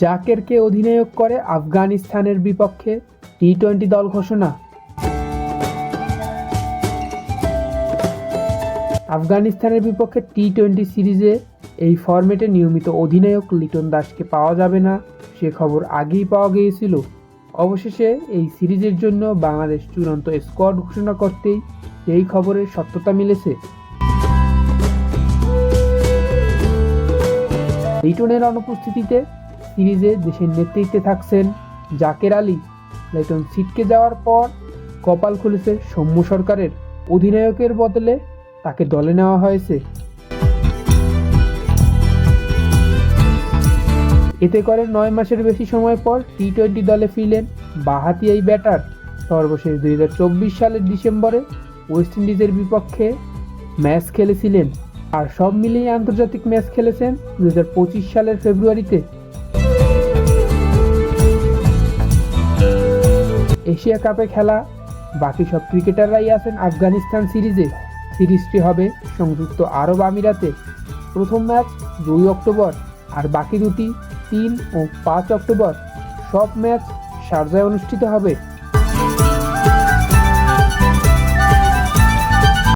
জাকেরকে অধিনায়ক করে আফগানিস্তানের বিপক্ষে টি-20 দল ঘোষণা। আফগানিস্তানের বিপক্ষে টি-20 সিরিজে এই ফরম্যাটে নিয়মিত অধিনায়ক লিটন দাসকে পাওয়া যাবে না, সে খবর আগেই পাওয়া গিয়েছিল। অবশেষে এই সিরিজের জন্য বাংলাদেশ চূড়ান্ত স্কোয়াড ঘোষণা করতেই এই খবরের সত্যতা মিলেছে। লিটনের অনুপস্থিতিতে সিরিজে দেশের নেতৃত্বে থাকছেন জাকের আলী। লিটন ছিটকে যাওয়ার পর কপাল খুলেছে সৌম্য সরকারের। অধিনায়কের বদলে তাকে দলে নেওয়া হয়েছে। এতে করে 9 মাসের বেশি সময় পর টি-20 দলে ফিরলেন বাঁহাতি এই ব্যাটার। সর্বশেষ 2024 সালের ডিসেম্বরে ওয়েস্ট ইন্ডিজের বিপক্ষে ম্যাচ খেলেছিলেন, আর সব মিলিয়ে আন্তর্জাতিক ম্যাচ খেলেছেন 2025 সালের ফেব্রুয়ারিতে। এশিয়া কাপে খেলা বাকি সব ক্রিকেটাররাই আছেন আফগানিস্তান সিরিজে। সিরিজটি হবে সংযুক্ত আরব আমিরাতে। প্রথম ম্যাচ 2 অক্টোবর আর বাকি দুটি 3 ও 5 অক্টোবর। সব ম্যাচ শারজায় অনুষ্ঠিত হবে।